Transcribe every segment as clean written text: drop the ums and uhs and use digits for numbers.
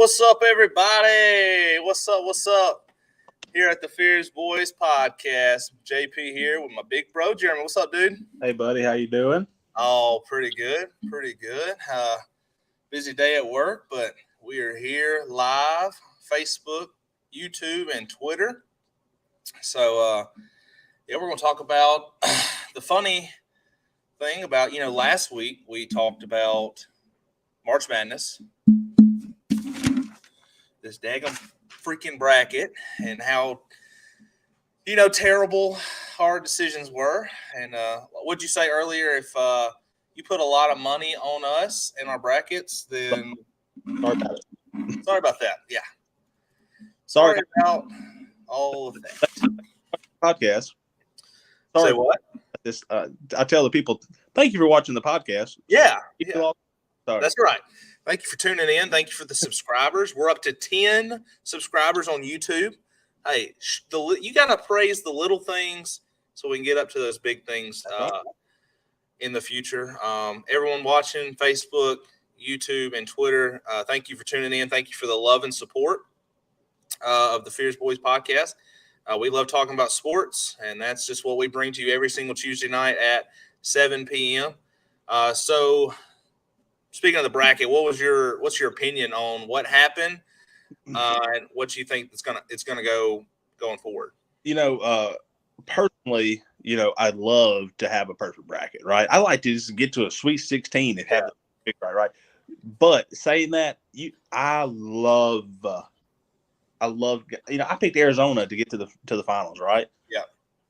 What's up, everybody? What's up? What's up? Here at the Boyz podcast. JP here with my big bro, Jeremy. What's up, dude? Hey, buddy. How you doing? Oh, pretty good. Pretty good. Busy day at work, but we are here live, Facebook, YouTube, and Twitter. So, we're going to talk about the funny thing about, last week we talked about March Madness, this daggum freaking bracket, and how, terrible our decisions were. And what'd you say earlier? If you put a lot of money on us in our brackets, then Sorry about it. Sorry about that. Yeah. Sorry about all of that. Podcast. Sorry. Say what? I tell the people, thank you for watching the podcast. Yeah. Sorry. That's right. Thank you for tuning in. Thank you for the subscribers. We're up to 10 subscribers on YouTube. Hey, you got to praise the little things so we can get up to those big things in the future. Everyone watching Facebook, YouTube, and Twitter, thank you for tuning in. Thank you for the love and support of the Fierce Boyz podcast. We love talking about sports, and that's just what we bring to you every single Tuesday night at 7 p.m. So speaking of the bracket, what's your opinion on what happened and what you think it's gonna go going forward? Personally, I'd love to have a perfect bracket, right? I like to just get to a Sweet 16 and have the pick right. But saying that, I picked Arizona to get to the finals, right? Yeah.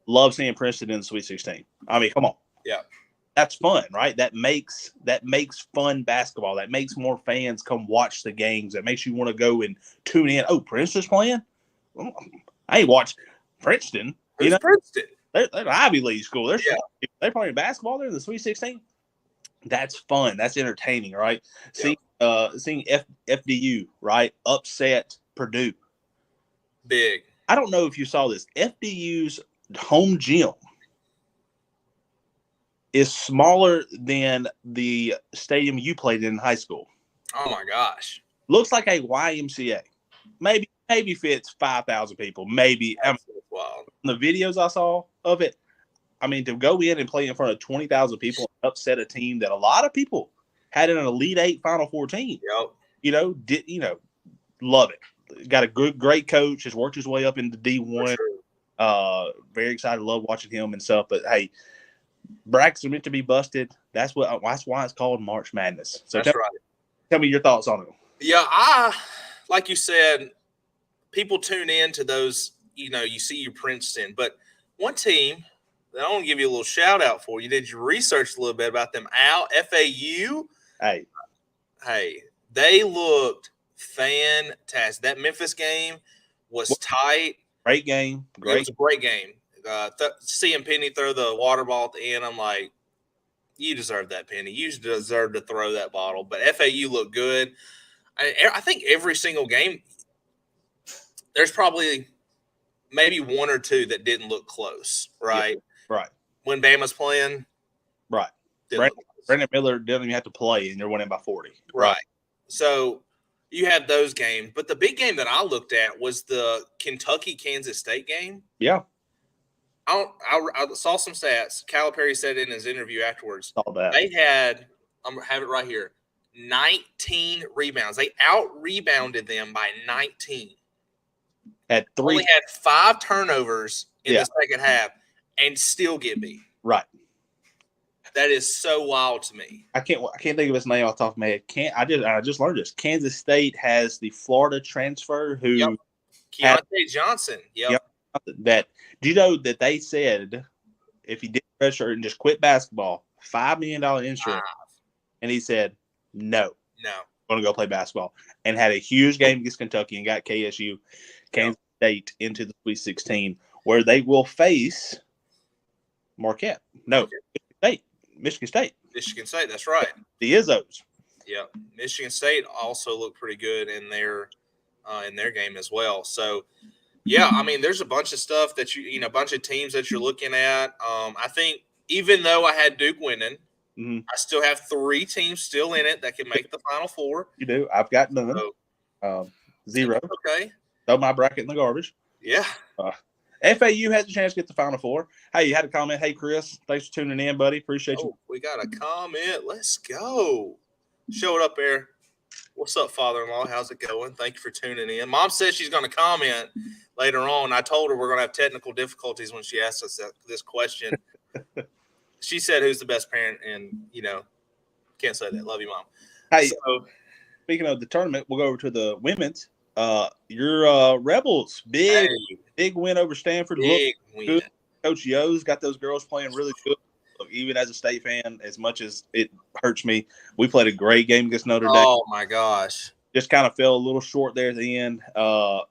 Love seeing Princeton in the Sweet 16. I mean, come on. Yeah. That's fun, right? That makes fun basketball. That makes more fans come watch the games. That makes you want to go and tune in. Oh, Princeton's playing? Well, I ain't watched Princeton. Who's Princeton? They're an Ivy League school. They're playing basketball. They're in the Sweet 16. That's fun. That's entertaining, right? Yeah. Seeing FDU, right, upset Purdue. Big. I don't know if you saw this. FDU's home gym is smaller than the stadium you played in high school. Oh my gosh! Looks like a YMCA. Maybe fits 5,000 people. Maybe. Wow. The videos I saw of it, I mean, to go in and play in front of 20,000 people and upset a team that a lot of people had in an Elite Eight Final Four team. Yep. Love it. Got a great coach. Has worked his way up into D1. Sure. Very excited. Love watching him and stuff. But hey, brackets are meant to be busted. That's why it's called March Madness. So tell me your thoughts on it. Yeah, like you said, people tune in to those. You see your Princeton, but one team that I want to give you a little shout out for. You did your research a little bit about them. FAU. Hey, they looked fantastic. That Memphis game was tight. Great game. It was a great game. Seeing Penny throw the water ball at the end, I'm like, you deserve that, Penny. You deserve to throw that bottle. But FAU looked good. I think every single game, there's probably maybe one or two that didn't look close, right? Yeah, right. When Bama's playing. Right. Brandon Miller didn't even have to play, and you're winning by 40. Right. So you had those games. But the big game that I looked at was the Kentucky-Kansas State game. Yeah. I saw some stats. Calipari said in his interview afterwards. Saw that. They had, I'm going to have it right here, 19 rebounds. They out-rebounded them by 19. Only had 5 turnovers in the second half and still get beat. Right. That is so wild to me. I can't think of his name off the top of my head. I just learned this. Kansas State has the Florida transfer who Keontae Johnson. Yep. Do you know that they said if he did redshirt and just quit basketball, $5 million insurance, and he said no, I'm going to go play basketball, and had a huge game against Kentucky and got Kansas State into the Sweet 16, where they will face Marquette. No, Michigan State. Michigan State. That's right. The Izzos. Yeah, Michigan State also looked pretty good in their game as well. So. Yeah, I mean, there's a bunch of stuff that a bunch of teams that you're looking at. I think even though I had Duke winning, I still have 3 teams still in it that can make the Final Four. You do. I've got none. So, 0. Okay. Throw my bracket in the garbage. Yeah. FAU has a chance to get the Final Four. Hey, you had a comment. Hey, Chris, thanks for tuning in, buddy. Appreciate you. We got a comment. Let's go. Show it up there. What's up, father-in-law? How's it going? Thank you for tuning in. Mom says she's going to comment later on. I told her we're going to have technical difficulties when she asked us this question. She said, who's the best parent? And, can't say that. Love you, Mom. Hey, speaking of the tournament, we'll go over to the women's. Your Rebels, big win over Stanford. Big win. Good. Coach Yo's got those girls playing really good. Look, even as a state fan, as much as it hurts me, we played a great game against Notre Dame. Oh, my gosh. Just kind of fell a little short there at the end. Of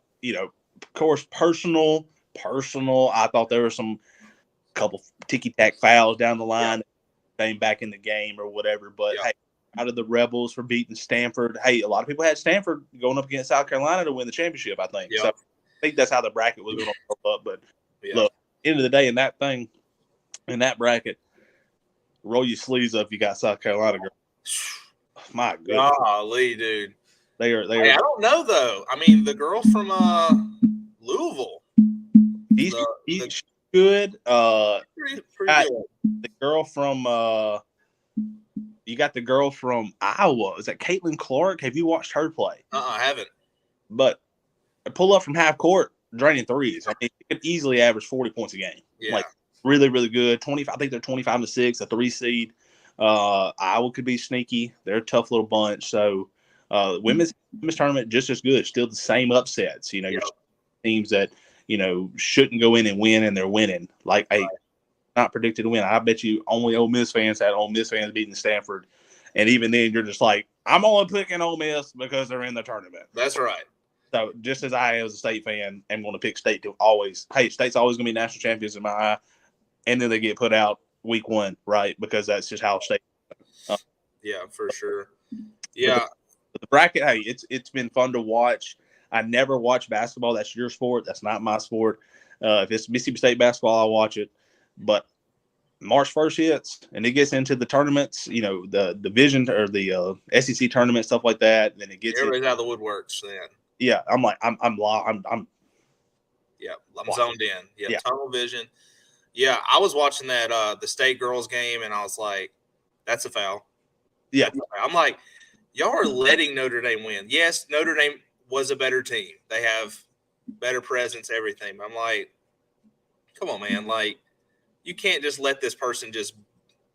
course, personal. I thought there were some couple ticky-tack fouls down the line. Came back in the game or whatever. But, hey, out of the Rebels for beating Stanford. Hey, a lot of people had Stanford going up against South Carolina to win the championship, I think. So I think that's how the bracket was going to roll up. But, look, end of the day, in that bracket, roll your sleeves up. You got South Carolina, girl. My goodness. Golly, dude. They are. Hey, I don't know, though. I mean, the girl from Louisville. She's good. Pretty good. The girl from you got the girl from Iowa. Is that Caitlin Clark? Have you watched her play? I haven't. But pull up from half court, draining threes. I mean, you could easily average 40 points a game. Yeah. Like, really, really good. 25. I think they're 25-6, a 3 seed. Iowa could be sneaky. They're a tough little bunch. So, women's tournament just as good. Still the same upsets. Your teams that shouldn't go in and win, and they're winning. Like not predicted to win. I bet you only Ole Miss fans had Ole Miss fans beating Stanford, and even then, you're just like, I'm only picking Ole Miss because they're in the tournament. That's right. So just as I, as a state fan, am going to pick State to always. Hey, State's always going to be national champions in my eye, and then they get put out week 1, right? Because that's just how State. Yeah, for sure. Yeah. The bracket. Hey, it's been fun to watch. I never watch basketball. That's your sport. That's not my sport. If it's Mississippi State basketball, I'll watch it. But March 1st hits, and it gets into the tournaments. The division or the SEC tournament, stuff like that. Then it gets everybody's out of the woodworks. Then yeah, I'm like I'm zoned in. Yeah, tunnel vision. Yeah, I was watching that the state girls game, and I was like, that's a foul. Yeah, I'm like, y'all are letting Notre Dame win. Yes, Notre Dame was a better team. They have better presence, everything. I'm like, come on, man. Like, you can't just let this person just,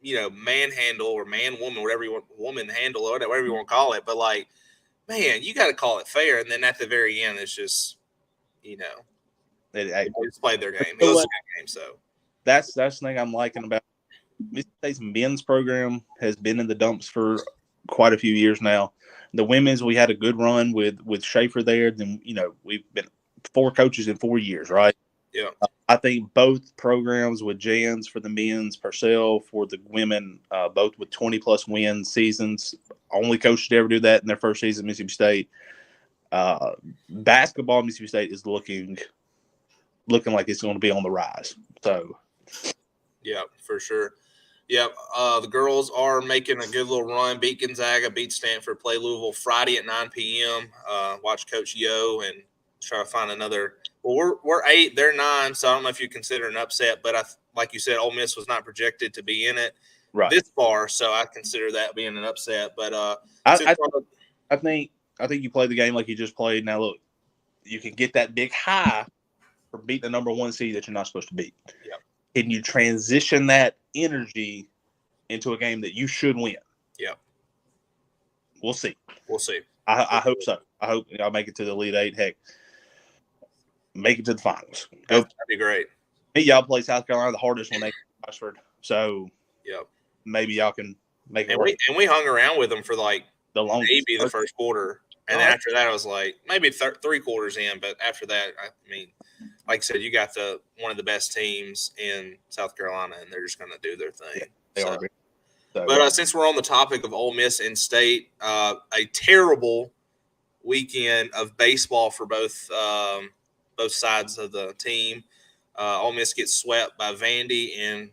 manhandle or man-woman, whatever you want, woman handle or whatever you want to call it. But, like, man, you got to call it fair. And then at the very end, it's just, they just played their game. It was a good game, so. That's the thing I'm liking about Mississippi State's men's program has been in the dumps for quite a few years now. The women's, we had a good run with Schaefer there. Then, we've been 4 coaches in 4 years, right? Yeah. I think both programs with Jans for the men's, Purcell for the women, both with 20-plus win seasons. Only coach to ever do that in their first season, Mississippi State. Basketball, Mississippi State is looking like it's going to be on the rise. So, yeah, for sure. Yeah, the girls are making a good little run. Beat Gonzaga, beat Stanford, play Louisville Friday at 9 p.m. Watch Coach Yo and try to find another. Well, we're 8, they're 9, so I don't know if you consider an upset. But like you said, Ole Miss was not projected to be in it this far, so I consider that being an upset. But I think you play the game like you just played. Now look, you can get that big high for beating the number 1 seed that you're not supposed to beat. Yeah. Can you transition that energy into a game that you should win? Yeah. We'll see. I hope so. I hope I'll make it to the Elite 8. Heck, make it to the finals. That'd be great. Y'all play South Carolina the hardest when they come to Oxford. So maybe y'all can make it work. And we hung around with them for like the longest. Maybe the first quarter. And then after that, I was like, maybe 3 quarters in. But after that, I mean, like I said, you got one of the best teams in South Carolina, and they're just going to do their thing. Yeah, they are. So, but since we're on the topic of Ole Miss and State, a terrible weekend of baseball for both sides of the team. Ole Miss gets swept by Vandy in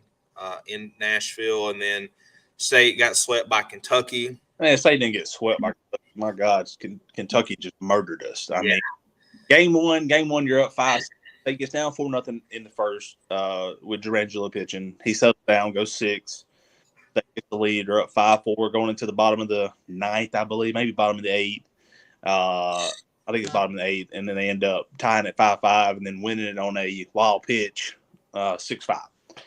Nashville, and then State got swept by Kentucky. Man, State didn't get swept by Kentucky. My God, Kentucky just murdered us. I mean, game one, you're up 5. They get down 4-0 in the first with Durangelo pitching. He settles down, goes 6. They get the lead. They're up 5-4 going into the bottom of the 9th, I believe, maybe bottom of the 8th. I think it's bottom of the 8th, and then they end up tying at 5-5 and then winning it on a wild pitch, 6-5.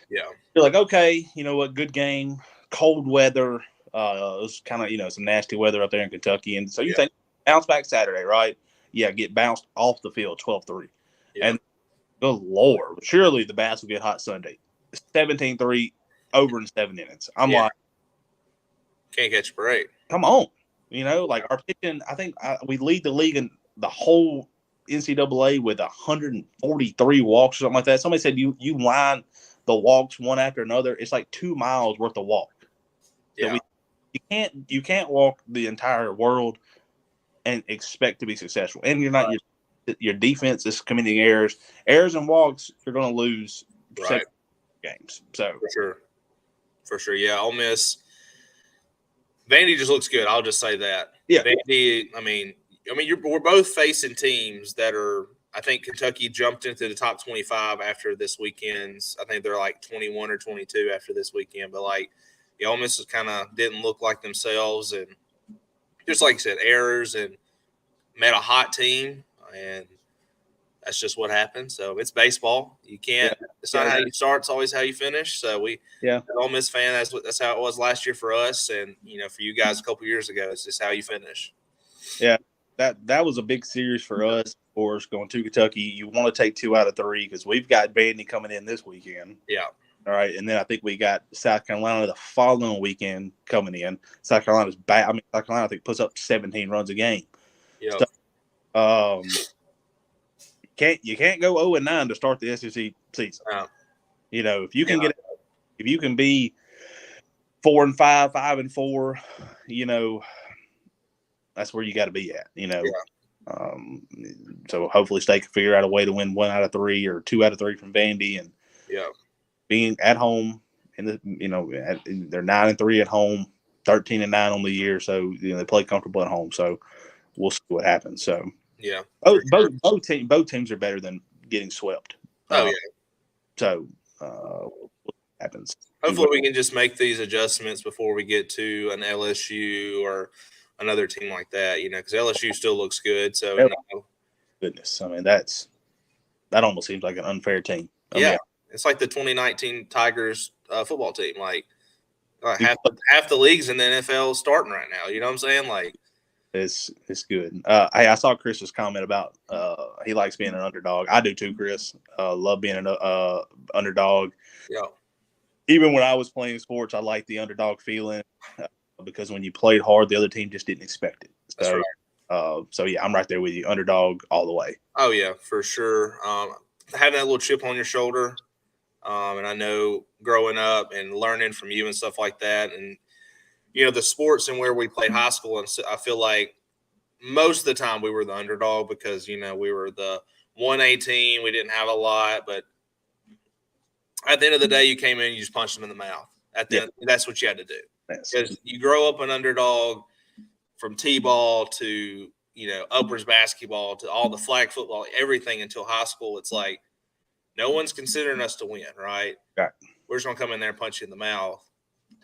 Yeah. You're like, okay, you know what, good game, cold weather. It was kind of, some nasty weather up there in Kentucky. And so you think, bounce back Saturday, right? Yeah, get bounced off the field 12-3. Yeah. And good Lord, surely the bats will get hot Sunday. 17-3 over in 7 innings. I'm like, can't catch a break. Come on. Our pitching, I think we lead the league in the whole NCAA with 143 walks or something like that. Somebody said you line the walks one after another. It's like 2 miles worth of walk. Yeah. So you can't walk the entire world and expect to be successful. And you're not your defense is committing errors and walks. You're going to lose games. So for sure, yeah. Ole Miss, Vandy just looks good. I'll just say that. Yeah, Vandy. I mean, we're both facing teams that are. I think Kentucky jumped into the top 25 after this weekend's. I think they're like 21 or 22 after this weekend. But Ole Miss kind of didn't look like themselves, and just like you said, errors, and met a hot team, and that's just what happened. So it's baseball. You can't. Yeah. It's not how you start; it's always how you finish. So Ole Miss fan. That's how it was last year for us, and for you guys a couple years ago, it's just how you finish. Yeah, that was a big series for us. Of course, going to Kentucky, you want to take 2 out of 3 because we've got Vandy coming in this weekend. Yeah. All right, and then I think we got South Carolina the following weekend coming in. South Carolina's bad. South Carolina I think puts up 17 runs a game. Yeah. So, you can't go 0-9 to start the SEC season. No. If you can be 4-5, 5-4, that's where you got to be at. So hopefully State can figure out a way to win 1 out of 3 or 2 out of 3 from Vandy, and being at home, and they're 9-3 at home, 13-9 on the year, so they play comfortable at home. So we'll see what happens. So both teams are better than getting swept. So what happens? Hopefully we can just make these adjustments before we get to an LSU or another team like that. Because LSU still looks good. So goodness, that almost seems like an unfair team. It's like the 2019 Tigers football team. Half the leagues in the NFL starting right now. You know what I'm saying? It's good. I saw Chris's comment about he likes being an underdog. I do too, Chris. Love being an underdog. Yeah. Even when I was playing sports, I liked the underdog feeling because when you played hard, the other team just didn't expect it. So, that's right. So I'm right there with you. Underdog all the way. Oh yeah, for sure. Having that little chip on your shoulder. And I know growing up and learning from you and stuff like that, and the sports and where we played high school, and so I feel like most of the time we were the underdog because we were the 1A team. We didn't have a lot, but at the end of the day, you came in, you just punched them in the mouth. That's what you had to do because you grow up an underdog from t-ball to uppers basketball to all the flag football, everything until high school. It's like no one's considering us to win, right? Right. We're just gonna come in there and punch you in the mouth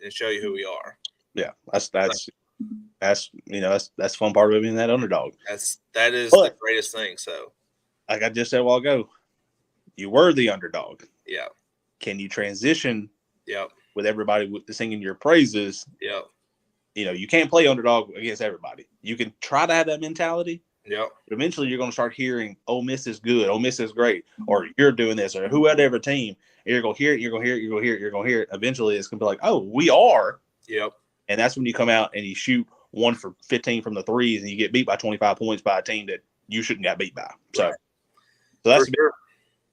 and show you who we are. Yeah, that's the fun part of being that underdog. That is the greatest thing. So, like I just said a while ago, you were the underdog. Yeah. Can you transition? Yep. With everybody singing your praises? Yep. You can't play underdog against everybody. You can try to have that mentality. Yep. But eventually, you're going to start hearing, "Oh, Miss is good. Oh, Miss is great," or "You're doing this," or whoever team. And you're going to hear it. You're going to hear it. You're going to hear it. You're going to hear it. Eventually, it's going to be like, "Oh, we are." Yep. And that's when you come out and you shoot 1 for 15 from the threes, and you get beat by 25 points by a team that you shouldn't got beat by. So that's the big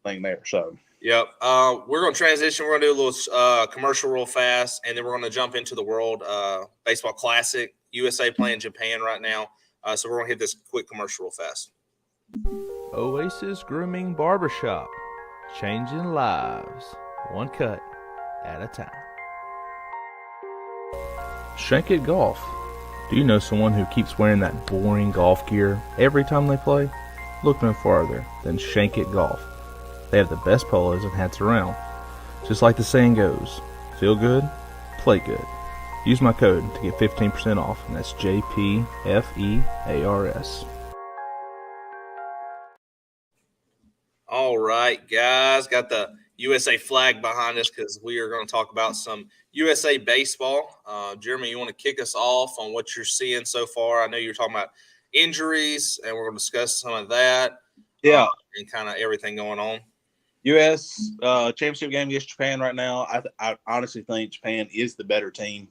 thing there. So. Yep. We're going to transition. We're going to do a little commercial real fast, and then we're going to jump into the World Baseball Classic. USA playing Japan right now. So we're going to hit this quick commercial real fast. Oasis Grooming Barbershop. Changing lives. One cut at a time. Shank It Golf. Do you know someone who keeps wearing that boring golf gear every time they play? Look no farther than Shank It Golf. They have the best polos and hats around. Just like the saying goes, feel good, play good. Use my code to get 15% off, and that's JPFEARS. All right, guys, got the USA flag behind us because we are going to talk about some USA baseball. Jeremy, you want to kick us off on what you're seeing so far? I know you're talking about injuries, and we're going to discuss some of that. Yeah. And kind of everything going on. U.S. Championship game against Japan right now. I honestly think Japan is the better team,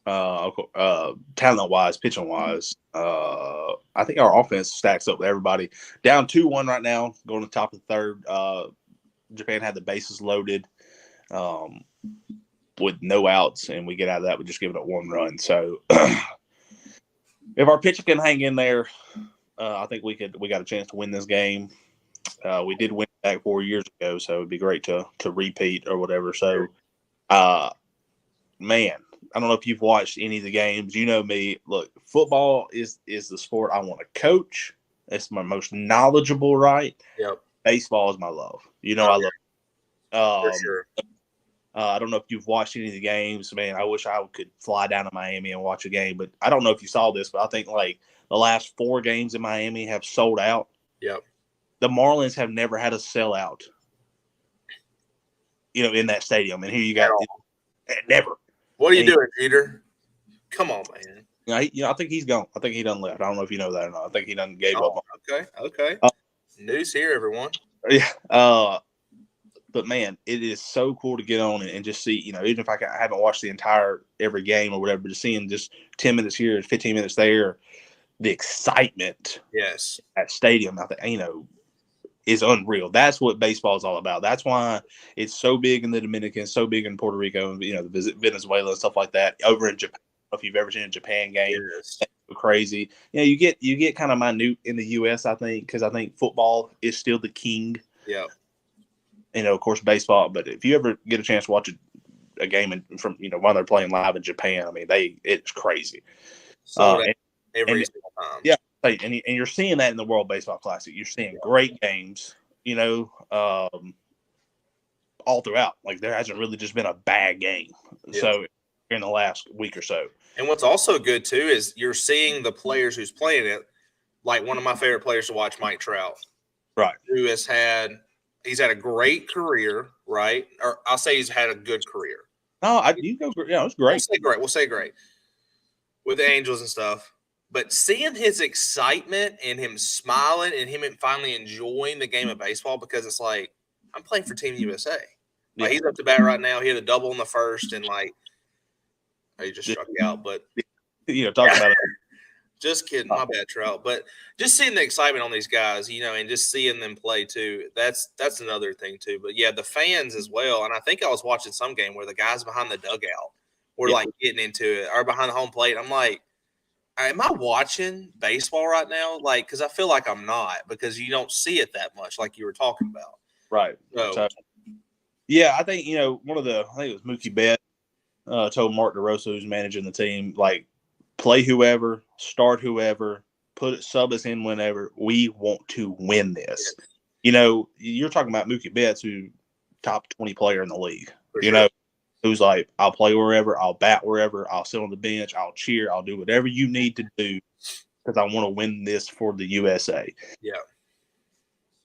talent-wise, pitching-wise. I think our offense stacks up with everybody. Down 2-1 right now, going to the top of the third. Japan had the bases loaded with no outs, and we get out of that with just giving up 1 run. So if our pitcher can hang in there, I think we got a chance to win this game. We did win back 4 years ago, so it'd be great to repeat or whatever. So, man, I don't know if you've watched any of the games. You know me. Look, football is the sport I want to coach. It's my most knowledgeable, right? Yep. Baseball is my love. You know, I love For sure. I don't know if you've watched any of the games. Man, I wish I could fly down to Miami and watch a game. But I don't know if you saw this, but I think like the last 4 games in Miami have sold out. Yep. The Marlins have never had a sellout, in that stadium. And here you got never. What are you doing, Jeter? Come on, man. I think he's gone. I think he done left. I don't know if you know that or not. I think he done gave up. Okay. News here, everyone. Yeah. But man, it is so cool to get on and just see. Even if I haven't watched the entire every game or whatever, but just seeing just 10 minutes here, 15 minutes there, the excitement. Yes. At stadium, I think is unreal. That's what baseball is all about. That's why it's so big in the Dominican, so big in Puerto Rico, and the Venezuela and stuff like that. Over in Japan, if you've ever seen a Japan game, yes. Crazy. You get kind of minute in the U.S. I think because I think football is still the king. Yeah. Of course, baseball. But if you ever get a chance to watch a game from while they're playing live in Japan, I mean it's crazy. So every single time. Yeah. And you're seeing that in the World Baseball Classic. You're seeing great games, all throughout. Like there hasn't really just been a bad game. Yeah. So in the last week or so. And what's also good too is you're seeing the players who's playing it. Like one of my favorite players to watch, Mike Trout, right? Who he's had a great career, right? Or I'll say he's had a good career. No, it's great. We'll say great with the Angels and stuff. But seeing his excitement and him smiling and him finally enjoying the game of baseball because it's like, I'm playing for Team USA. Like he's up to bat right now. He had a double in the first and he just struck out. But talk about it. Just kidding. My bad, Trout. But just seeing the excitement on these guys, and just seeing them play too, that's another thing too. But yeah, the fans as well. And I think I was watching some game where the guys behind the dugout were like getting into it or behind the home plate. I'm like, am I watching baseball right now? Like, because I feel like I'm not because you don't see it that much like you were talking about. Right. So yeah, I think, I think it was Mookie Betts told Mark DeRosa, who's managing the team, like, play whoever, start whoever, sub us in whenever. We want to win this. You're talking about Mookie Betts, who top 20 player in the league. Who's like, I'll play wherever, I'll bat wherever, I'll sit on the bench, I'll cheer, I'll do whatever you need to do because I want to win this for the USA. Yeah.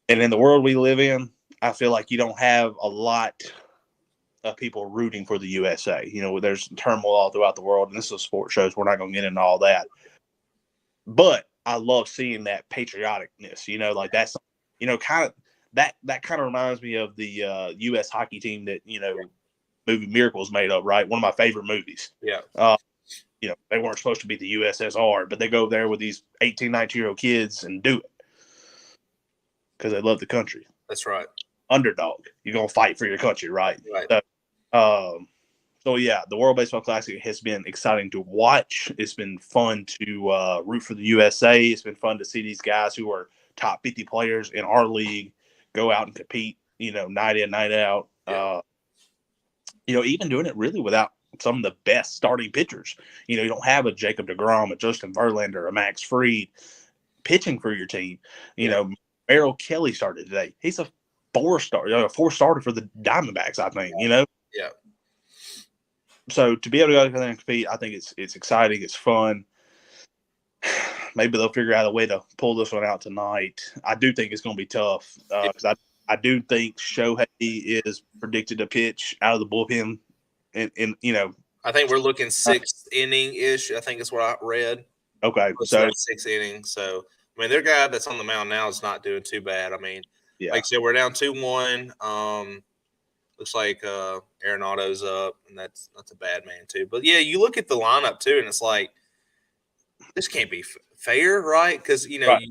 And in the world we live in, I feel like you don't have a lot of people rooting for the USA. There's turmoil all throughout the world, and this is a sports show, so we're not going to get into all that. But I love seeing that patrioticness, like that's, kind of that kind of reminds me of the U.S. hockey team that, movie Miracles made up, right? One of my favorite movies. Yeah. They weren't supposed to be the USSR, but they go there with these 18, 19-year-old kids and do it because they love the country. That's right. Underdog. You're going to fight for your country, right? Right. So yeah, the World Baseball Classic has been exciting to watch. It's been fun to root for the USA. It's been fun to see these guys who are top 50 players in our league go out and compete, night in, night out. Yeah. Even doing it really without some of the best starting pitchers. You know, you don't have a Jacob deGrom, a Justin Verlander, a Max Fried pitching for your team. You know, Merrill Kelly started today. He's a four-starter for the Diamondbacks, I think, you know? Yeah. So to be able to go out there and compete, I think it's exciting. It's fun. Maybe they'll figure out a way to pull this one out tonight. I do think it's going to be tough because I do think Shohei is predicted to pitch out of the bullpen. And you know, I think we're looking 6th inning-ish. I think that's what I read. Okay, so 6th inning. So I mean, their guy that's on the mound now is not doing too bad. I mean, like I said, we're down 2-1. Looks like Arenado's up, and that's a bad man too. But yeah, you look at the lineup too, and it's like this can't be fair, right? Because you know, right.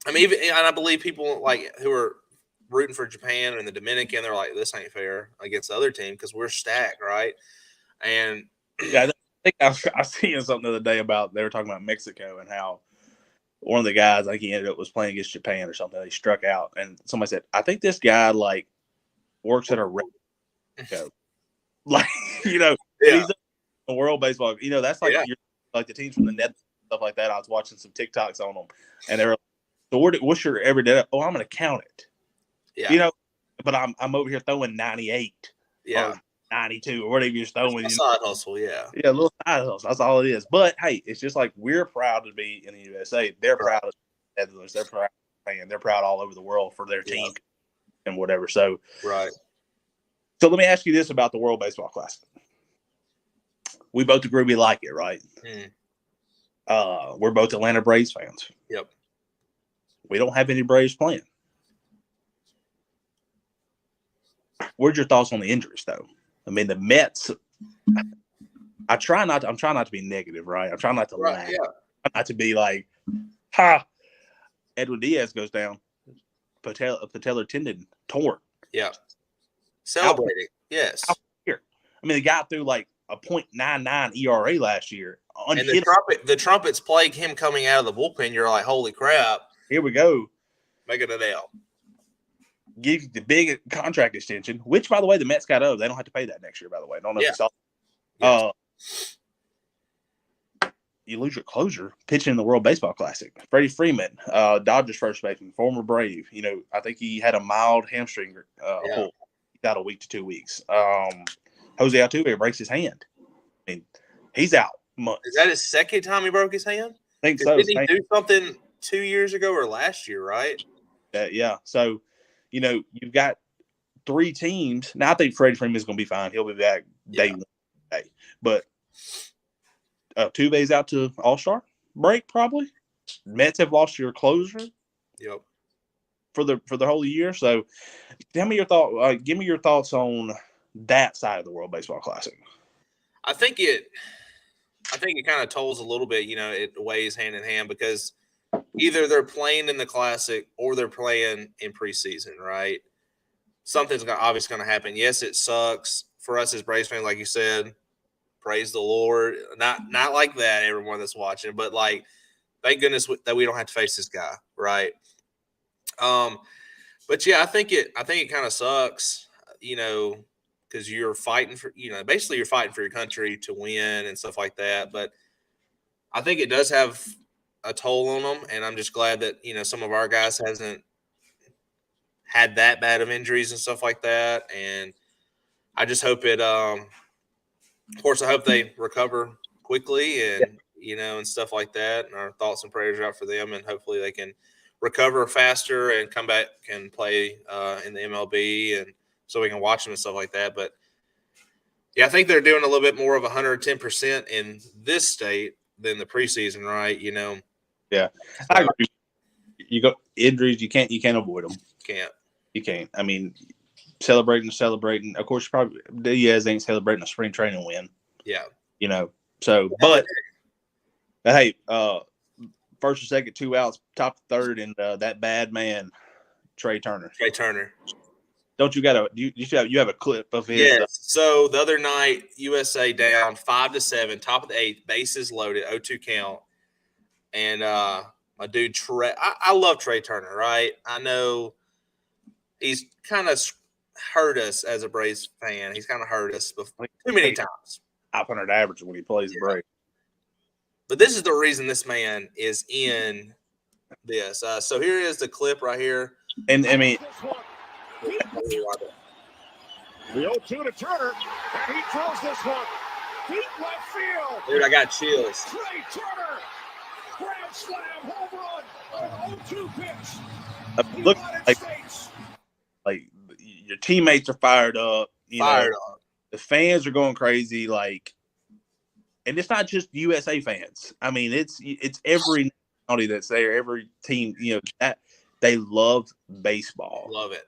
I mean, even and I believe people like who are rooting for Japan and the Dominican, they're like, this ain't fair against the other team because we're stacked, right? And yeah, I think I was seeing something the other day about they were talking about Mexico and how one of the guys, I think he ended up was playing against Japan or something. He struck out, and somebody said, "I think this guy like works at a radio." Like, you know, he's a World Baseball. You know, that's like like the teams from the net stuff like that. I was watching some TikToks on them, and they were like, "So what's your everyday?" Oh, I'm going to count it. Yeah, you know, but I'm over here throwing 98, or 92, or whatever you're throwing. It's a side hustle, a little side hustle. That's all it is. But hey, it's just like we're proud to be in the USA. They're proud of the Netherlands. They're proud, and they're proud all over the world for their team and whatever. So So let me ask you this about the World Baseball Classic. We both agree we like it, right? We're both Atlanta Braves fans. Yep. We don't have any Braves playing. What's your thoughts on the injuries, though? I mean, the Mets. I'm trying not to be negative, right? I'm trying not to laugh. Yeah. Not to be like, ha. Edwin Diaz goes down. Patellar tendon torn. Yeah. Celebrating. Yes. Here. I mean, the guy threw like a .99 ERA last year. And the trumpets plague him coming out of the bullpen. You're like, holy crap. Here we go. Making it out. Give you the big contract extension, which, by the way, the Mets got owed. They don't have to pay that next year, by the way. I don't know if you saw. You lose your closer pitching in the World Baseball Classic. Freddie Freeman, Dodgers first baseman, former Brave. You know, I think he had a mild hamstring pull. He's out a week to 2 weeks. Jose Altuve breaks his hand. I mean, he's out months. Is that his second time he broke his hand? I think so. Did he do something 2 years ago or last year, right? Yeah. So, you know, you've got 3 teams. Now, I think Freddie Freeman's going to be fine. He'll be back day one. But Altuve's out to All-Star break probably. Mets have lost your closer. Yep. For the whole year. So, tell me your thought. Give me your thoughts on that side of the World Baseball Classic. I think it kind of tolls a little bit. You know, it weighs hand in hand because either they're playing in the Classic or they're playing in preseason, right? Something's obviously going to happen. Yes, it sucks for us as Braves fans, like you said. Praise the Lord. Not like that, everyone that's watching, but like, thank goodness that we don't have to face this guy, right? But yeah, I think it kind of sucks, you know, because you're fighting for, you know, basically you're fighting for your country to win and stuff like that. But I think it does have a toll on them, and I'm just glad that, you know, some of our guys hasn't had that bad of injuries and stuff like that. And I just hope it, of course, I hope they recover quickly and, you know, and stuff like that. And our thoughts and prayers are out for them, and hopefully they can recover faster and come back and play in the MLB, and so we can watch them and stuff like that. But yeah, I think they're doing a little bit more of 110% in this state than the preseason, right? You know. Yeah, I agree. You go injuries, you can't avoid them. You can't. I mean, celebrating. Of course, probably Diaz ain't celebrating a spring training win. Yeah. You know. So, but hey, first or second, 2 outs, top third, and that bad man, Trey Turner. Don't you you have a clip of his? Yes. So the other night, USA down 5-7, top of the 8th, bases loaded, 0-2 count, and my dude Trey. I love Trey Turner, right? I know he's kind of hurt us as a Braves fan. He's kind of hurt us too many times. 500 average when he plays the Braves. But this is the reason this man is in this. So here is the clip right here. And I mean, the 0-2 to Turner, and he throws this one deep left field. Dude, I got chills. Trey Turner, grand slam, home run, 0-2 pitch. Look, like your teammates are fired up. Fired up. The fans are going crazy. Like, and it's not just USA fans. I mean, it's every nationality that's there, every team. That they love baseball. Love it.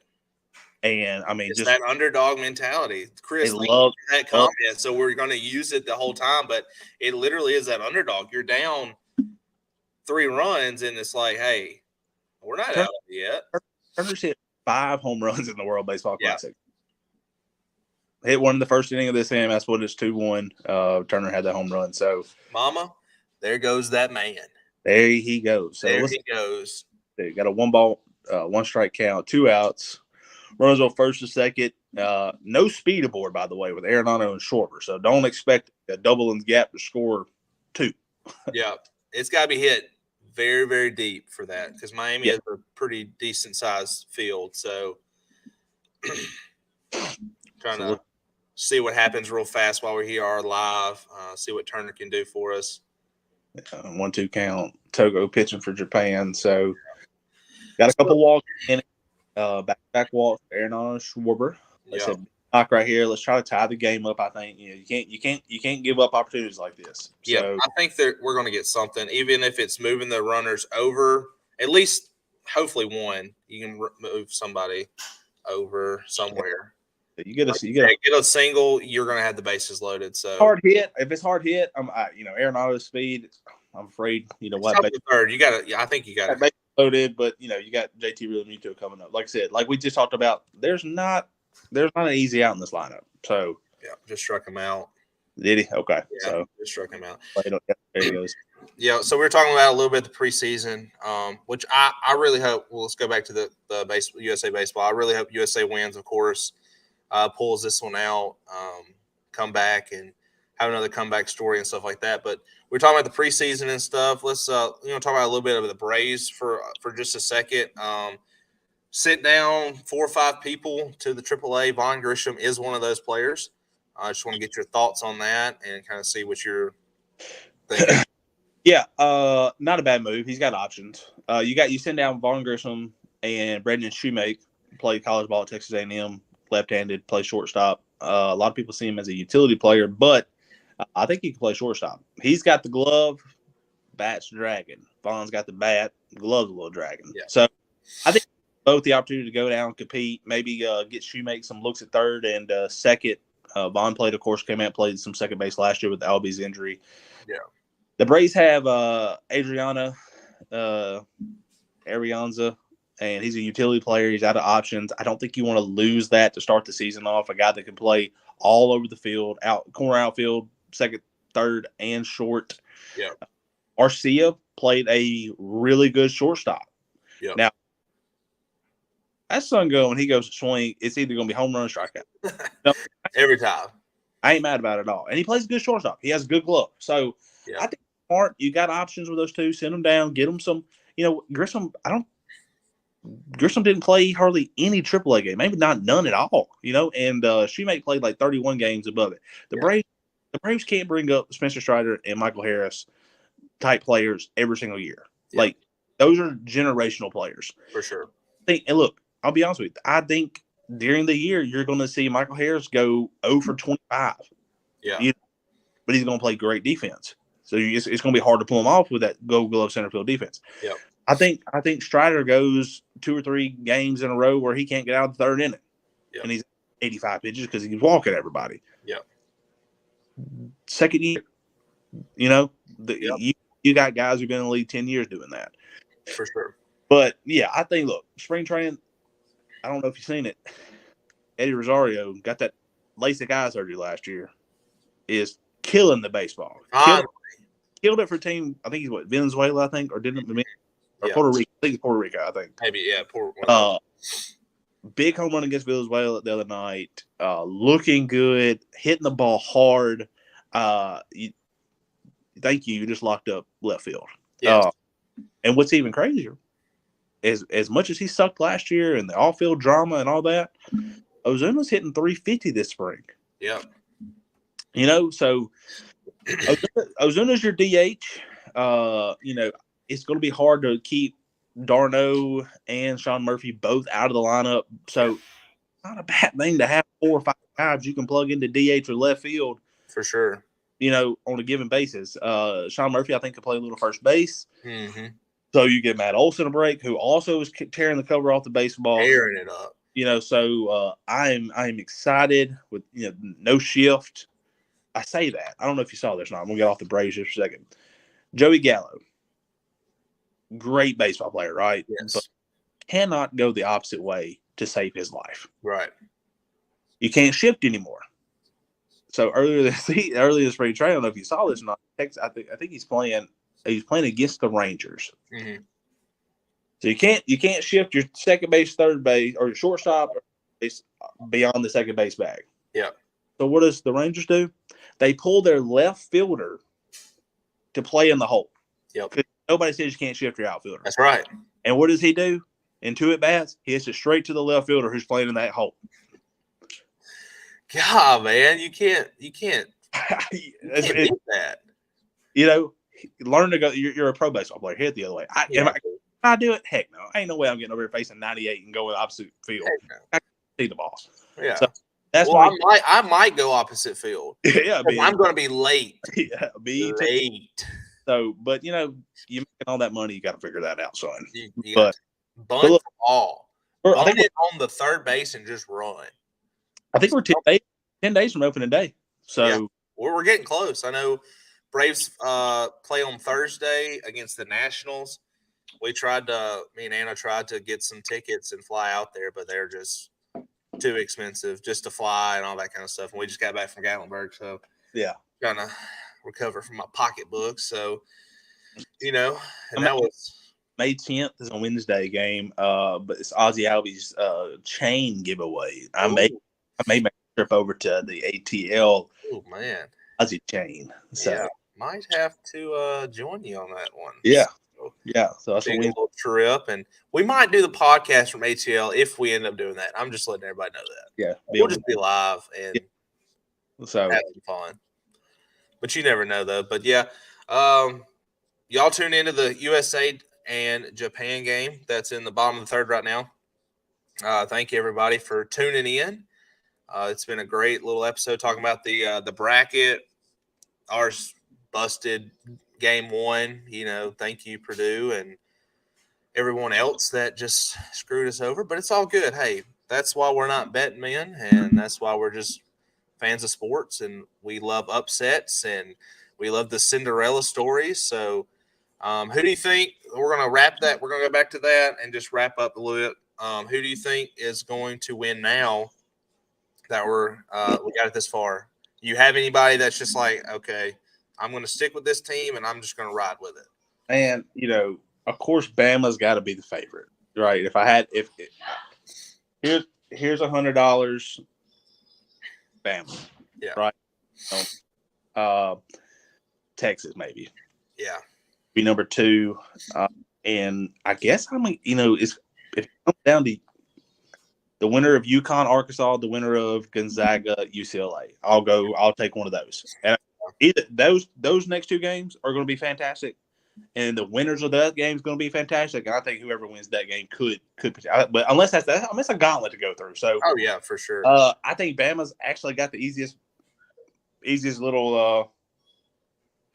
And I mean, it's just that underdog mentality. Chris, love that comment. So we're going to use it the whole time, but it literally is that underdog. You're down 3 runs, and it's like, hey, we're not out yet. Turner's hit 5 home runs in the World Baseball Classic. Hit one in the first inning of this game. That's what it's 2-1. Turner had that home run. So, Mama, there goes that man. There he goes. So there he goes. They got a 1-ball, 1-strike count, 2 outs. Runs on first to second. No speed aboard, by the way, with Arenado and Schwarber. So don't expect a double in the gap to score 2. Yeah, it's got to be hit very, very deep for that because Miami has a pretty decent sized field. So trying to see what happens real fast while we're here live. See what Turner can do for us. 1-2 count. Togo pitching for Japan. So got a couple walks in it. Back walk for Arenado and Schwarber. They said knock right here. Let's try to tie the game up. I think you can't give up opportunities like this. So, I think that we're going to get something, even if it's moving the runners over. At least, hopefully, one. You can move somebody over somewhere. You get a single. You're going to have the bases loaded. So hard hit. If it's hard hit, Arenado's speed. I'm afraid. What? Third. You got to. I think you got to. Loaded, but you got JT Realmuto coming up. Like I said, like we just talked about, there's not an easy out in this lineup. So just struck him out. Did he? Okay, so just struck him out. There he goes. Yeah, so we were talking about a little bit the preseason, which I really hope. Well, let's go back to the USA baseball. I really hope USA wins. Of course, pulls this one out, come back and have another comeback story and stuff like that. But we're talking about the preseason and stuff. Let's talk about a little bit of the Braves for just a second. Sit down 4 or 5 people to the AAA. Vaughn Grisham is one of those players. I just want to get your thoughts on that and kind of see what you're thinking. Yeah, not a bad move. He's got options. You send down Vaughn Grisham and Brendan Shoemake, played college ball at Texas A&M, left-handed, play shortstop. A lot of people see him as a utility player, but I think he can play shortstop. He's got the glove, bat's dragging. Vaughn's got the bat, glove's a little dragging. Yeah. So I think both the opportunity to go down and compete, maybe get Shoemake some looks at third and second. Vaughn played, of course, came out, played some second base last year with Albies injury. Yeah. The Braves have Adriana Arianza, and he's a utility player. He's out of options. I don't think you want to lose that to start the season off. A guy that can play all over the field, corner outfield, second, third, and short. Yeah. Arcia played a really good shortstop. Yeah. Now, that son when he goes to swing, it's either going to be home run or strikeout. No, every time. I ain't mad about it at all. And he plays a good shortstop. He has a good glove. So I think smart. You got options with those two. Send them down. Get them some. Grisham. Grisham didn't play hardly any AAA game. Maybe none at all. And Shoemake played like 31 games above it. The Braves can't bring up Spencer Strider and Michael Harris type players every single year. Yeah. Like those are generational players for sure. And look, I'll be honest with you. I think during the year you're going to see Michael Harris go 0 for 25. Yeah. But he's going to play great defense. So it's going to be hard to pull him off with that Gold Glove center field defense. Yeah. I think Strider goes 2 or 3 games in a row where he can't get out of the third inning. Yeah. And he's 85 pitches because he's walking everybody. Yeah. Second year, you got guys who've been in the league 10 years doing that. For sure. But, I think, look, spring training, I don't know if you've seen it. Eddie Rosario got that LASIK eye surgery last year, is killing the baseball. Killed it for team, I think he's Venezuela, or didn't or Puerto Rico. I think it's Puerto Rico, I think. Maybe, Puerto Rico. big home run against Venezuela the other night. Looking good, hitting the ball hard. Thank you. You just locked up left field. Yes. And what's even crazier is, as much as he sucked last year and the off-field drama and all that, Ozuna's hitting 350 this spring. Yep. You know, so Ozuna's your DH. You know, it's going to be hard to keep Darno and Sean Murphy both out of the lineup. So it's not a bad thing to have 4 or 5 guys you can plug into DH or left field. For sure. You know, on a given basis. Sean Murphy, I think, could play a little first base. Mm-hmm. So you get Matt Olson a break, who also is tearing the cover off the baseball. Tearing it up. You know, so I'm excited with, you know, no shift. I say that. I don't know if you saw this or not. I'm going to get off the Braves just for a second. Joey Gallo, great baseball player, right? Yes. But cannot go the opposite way to save his life. Right. You can't shift anymore. So earlier this spring training, I don't know if you saw this or not. I think he's playing against the Rangers. Mm-hmm. So you can't shift your second base, third base, or your shortstop base beyond the second base bag. Yeah. So what does the Rangers do? They pull their left fielder to play in the hole. Yep. Because nobody says you can't shift your outfielder. That's right. And what does he do? In 2 at-bats, he hits it straight to the left fielder who's playing in that hole. God, man, you can't beat that. You know, learn to go. You're a pro baseball player. Hit it the other way. Can I do it? Heck no. Ain't no way I'm getting over here facing 98 and going opposite field. No. I can see the ball. Yeah. So that's well, why I might go opposite field. yeah, I'm going to be late. Yeah, me too. Late. So, but you know, you making all that money, you got to figure that out, son. You But bunt the ball. I Bunt think it on the third base and just run. we're 10 days from opening day. So Yeah. We're getting close. I know Braves play on Thursday against the Nationals. Me and Anna tried to get some tickets and fly out there, but they're just too expensive just to fly and all that kind of stuff. And we just got back from Gatlinburg, so yeah, trying to recover from my pocketbook. So, you know, and that was May 10th is a Wednesday game. But it's Ozzy Albies chain giveaway. I may make a trip over to the ATL. Oh man, Ozzy chain. So yeah, might have to join you on that one. Yeah. Yeah, so that's a little trip, and we might do the podcast from ATL if we end up doing that. I'm just letting everybody know that. Yeah, we'll just be live and so having fun. But you never know, though. But yeah, y'all tune into the USA and Japan game that's in the bottom of the third right now. Thank you everybody for tuning in. It's been a great little episode talking about the bracket. Ours busted. Game 1, you know, thank you, Purdue, and everyone else that just screwed us over. But it's all good. Hey, that's why we're not betting men, and that's why we're just fans of sports, and we love upsets, and we love the Cinderella stories. So who do you think – we're going to wrap that. We're going to go back to that and just wrap up a little bit. Who do you think is going to win now that we got it this far? You have anybody that's just like, okay – I'm going to stick with this team, and I'm just going to ride with it. And, you know, of course, Bama's got to be the favorite, right? Here's $100, Bama, yeah, right? Texas, maybe, yeah, be number 2, and I guess you know, if it comes down to the winner of UConn, Arkansas, the winner of Gonzaga, UCLA, I'll take one of those. And either those next 2 games are going to be fantastic, and the winners of that game is going to be fantastic. And I think whoever wins that game could, but unless it's a gauntlet to go through. So, oh yeah, for sure. I think Bama's actually got the easiest little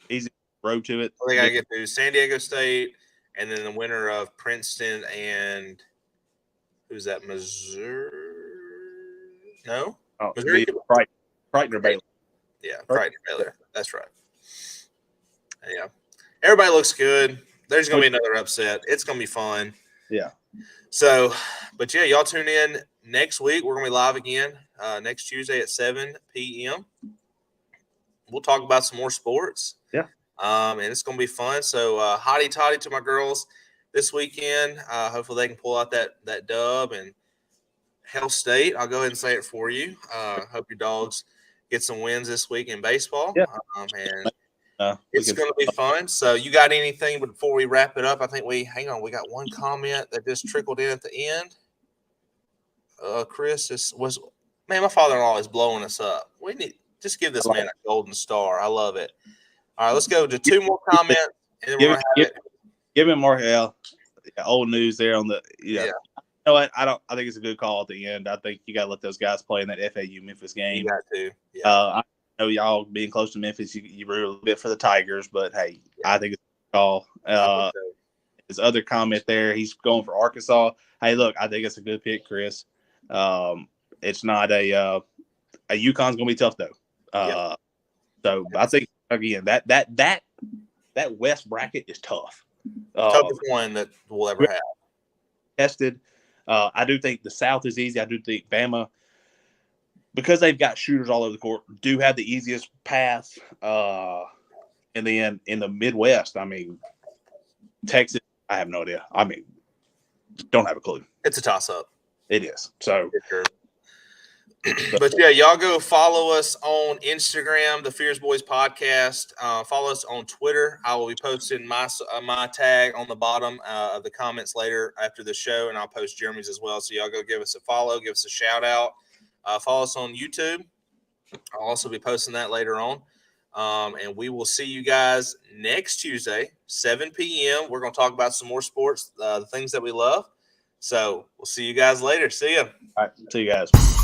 easy road to it. Well, they got to get through San Diego State, and then the winner of Princeton and who's that? Missouri? No, Missouri. Crichton or Baylor. Yeah, Crichton or Baylor. That's right. Yeah, everybody looks good. There's going to be another upset. It's going to be fun. Yeah. So, but yeah, y'all tune in next week. We're going to be live again next Tuesday at 7 p.m. We'll talk about some more sports. Yeah. And it's going to be fun. So, hotty toddy to my girls this weekend. Hopefully they can pull out that dub and Hell State. I'll go ahead and say it for you. Hope your dogs get some wins this week in baseball. Yeah. And it's going to be fun. So you got anything before we wrap it up? I think we got one comment that just trickled in at the end. Chris my father-in-law is blowing us up. We need just give this man a golden star. I love it. All right, let's go to 2 more comments, and then we're gonna have it. Give him more hell. Old news there on the You know what? I think it's a good call at the end. I think you got to let those guys play in that FAU Memphis game. You got to. Yeah. I know y'all being close to Memphis, you root a little bit for the Tigers, but hey, I think it's a good call. His other comment there, he's going for Arkansas. Hey, look, I think it's a good pick, Chris. It's not a UConn's going to be tough though. So I think again that West bracket is tough. Toughest one that we'll ever have. Tested. I do think the South is easy. I do think Bama, because they've got shooters all over the court, do have the easiest path. And then in the Midwest, I mean, Texas, I have no idea. I mean, don't have a clue. It's a toss-up. It is. So, but yeah, y'all go follow us on Instagram, the Fierce Boys Podcast. Follow us on Twitter. I will be posting my tag on the bottom of the comments later after the show, and I'll post Jeremy's as well. So y'all go give us a follow, give us a shout out. Follow us on YouTube. I'll also be posting that later on. And we will see you guys next Tuesday, 7 p.m. We're going to talk about some more sports, the things that we love. So we'll see you guys later. See ya. All right. See you guys.